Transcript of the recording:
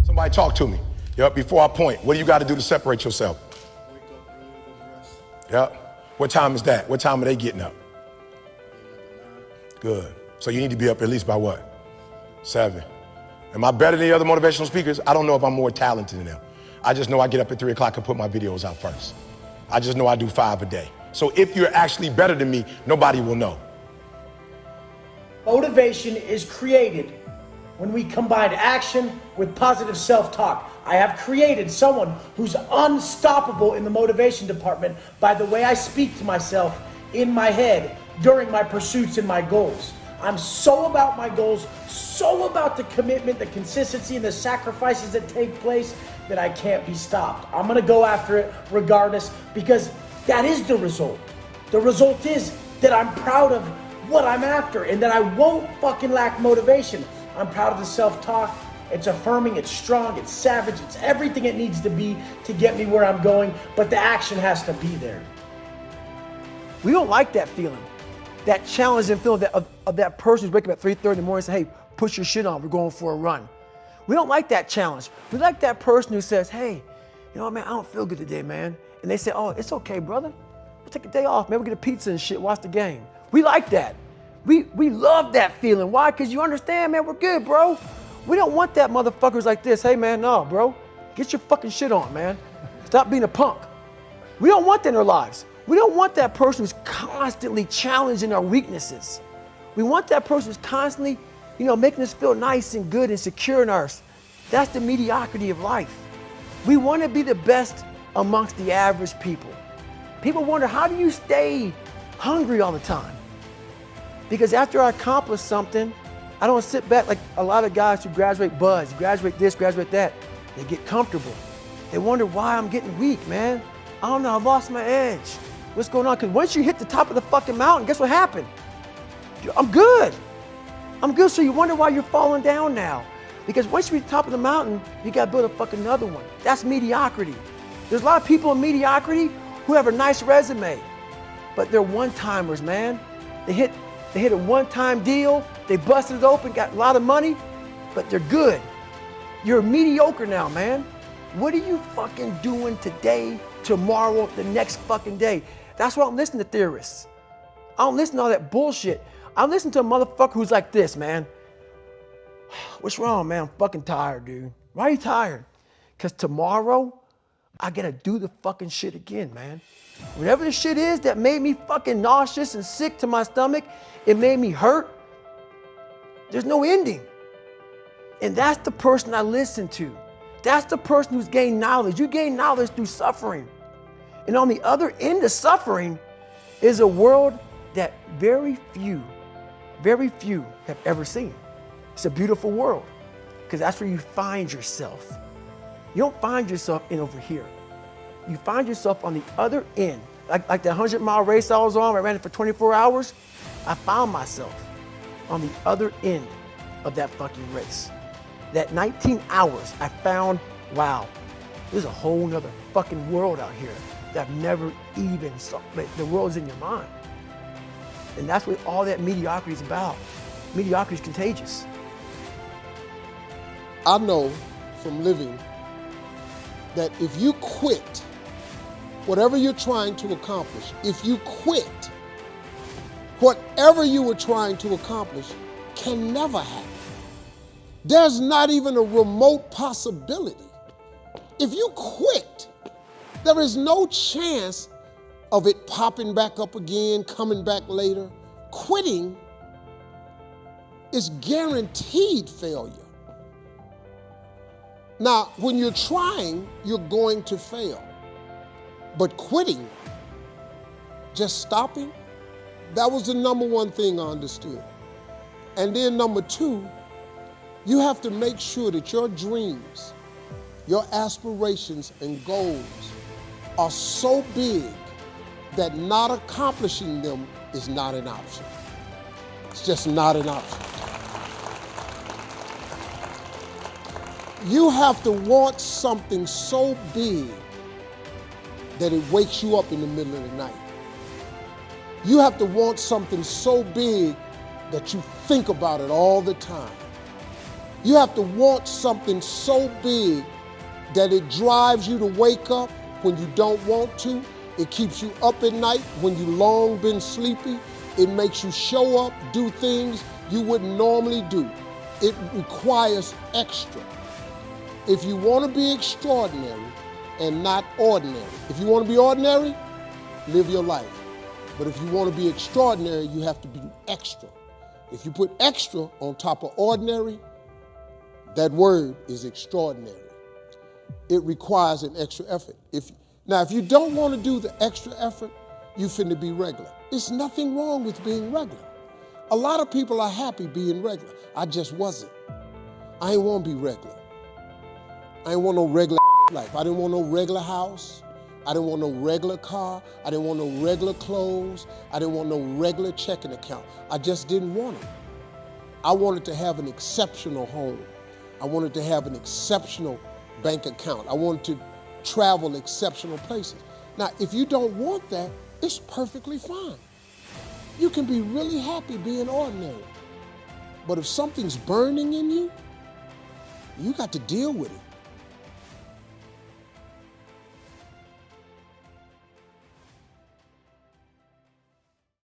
Somebody talk to me. Yep, before I point, what do you got to do to separate yourself? Wake up early, rest. Yep. What time is that? What time are they getting up? Good. So you need to be up at least by what? 7. Am I better than the other motivational speakers? I don't know if I'm more talented than them. I just know I get up at 3 o'clock and put my videos out first. I just know I do 5 a day. So if you're actually better than me, nobody will know. Motivation is created when we combine action with positive self-talk. I have created someone who's unstoppable in the motivation department by the way I speak to myself in my head during my pursuits and my goals. I'm so about my goals, so about the commitment, the consistency, and the sacrifices that take place that I can't be stopped. I'm gonna go after it regardless because that is the result. The result is that I'm proud of what I'm after and that I won't fucking lack motivation. I'm proud of the self-talk. It's affirming, it's strong, it's savage, it's everything it needs to be to get me where I'm going, but the action has to be there. We don't like that feeling, that challenging feeling of that person who's waking up at 3:30 in the morning and say, hey, put your shit on, we're going for a run. We don't like that challenge. We like that person who says, hey, you know what, man, I don't feel good today, man. And they say, oh, it's okay, brother. We'll take a day off, man, we'll get a pizza and shit, watch the game. We like that. We love that feeling. Why? Because you understand, man, we're good, bro. We don't want that motherfuckers like this. Hey, man, no, bro. Get your fucking shit on, man. Stop being a punk. We don't want that in our lives. We don't want that person who's constantly challenging our weaknesses. We want that person who's constantly, making us feel nice and good and secure in ours. That's the mediocrity of life. We want to be the best amongst the average people. People wonder, how do you stay hungry all the time? Because after I accomplish something, I don't sit back like a lot of guys who graduate buds, graduate this, graduate that. They get comfortable. They wonder why I'm getting weak, man. I don't know, I lost my edge. What's going on? Because once you hit the top of the fucking mountain, guess what happened? I'm good. I'm good, so you wonder why you're falling down now. Because once you reach the top of the mountain, you gotta build a fucking another one. That's mediocrity. There's a lot of people in mediocrity who have a nice resume, but they're one-timers, man. They hit a one-time deal, they busted it open, got a lot of money, but they're good. You're mediocre now, man. What are you fucking doing today, tomorrow, the next fucking day? That's why I'm listening to theorists. I don't listen to all that bullshit. I listen to a motherfucker who's like this, man. What's wrong, man? I'm fucking tired, dude. Why are you tired? Because tomorrow, I gotta do the fucking shit again, man. Whatever the shit is that made me fucking nauseous and sick to my stomach, it made me hurt. There's no ending. And that's the person I listen to. That's the person who's gained knowledge. You gain knowledge through suffering. And on the other end of suffering is a world that very few have ever seen. It's a beautiful world because that's where you find yourself. You don't find yourself in over here. You find yourself on the other end. Like the 100-mile race I was on, I ran it for 24 hours. I found myself on the other end of that fucking race. That 19 hours, I found, wow, there's a whole nother fucking world out here that I've never even saw. But the world's in your mind. And that's what all that mediocrity is about. Mediocrity is contagious. I know from living that if you quit whatever you're trying to accomplish, if you quit, whatever you were trying to accomplish can never happen. There's not even a remote possibility. If you quit, there is no chance of it popping back up again, coming back later. Quitting is guaranteed failure. Now, when you're trying, you're going to fail. But quitting, just stopping, that was the number one thing I understood. And then number two, you have to make sure that your dreams, your aspirations and goals are so big that not accomplishing them is not an option. It's just not an option. You have to want something so big that it wakes you up in the middle of the night. You have to want something so big that you think about it all the time. You have to want something so big that it drives you to wake up when you don't want to. It keeps you up at night when you long been sleepy. It makes you show up, do things you wouldn't normally do. It requires extra. If you want to be extraordinary and not ordinary, if you want to be ordinary, live your life. But if you want to be extraordinary, you have to be extra. If you put extra on top of ordinary, that word is extraordinary. It requires an extra effort. If you don't want to do the extra effort, you finna be regular. There's nothing wrong with being regular. A lot of people are happy being regular. I just wasn't. I ain't want to be regular. I ain't want no regular life. I didn't want no regular house. I didn't want no regular car. I didn't want no regular clothes. I didn't want no regular checking account. I just didn't want it. I wanted to have an exceptional home. I wanted to have an exceptional bank account. I wanted to travel exceptional places. Now, if you don't want that, it's perfectly fine. You can be really happy being ordinary. But if something's burning in you, you got to deal with it.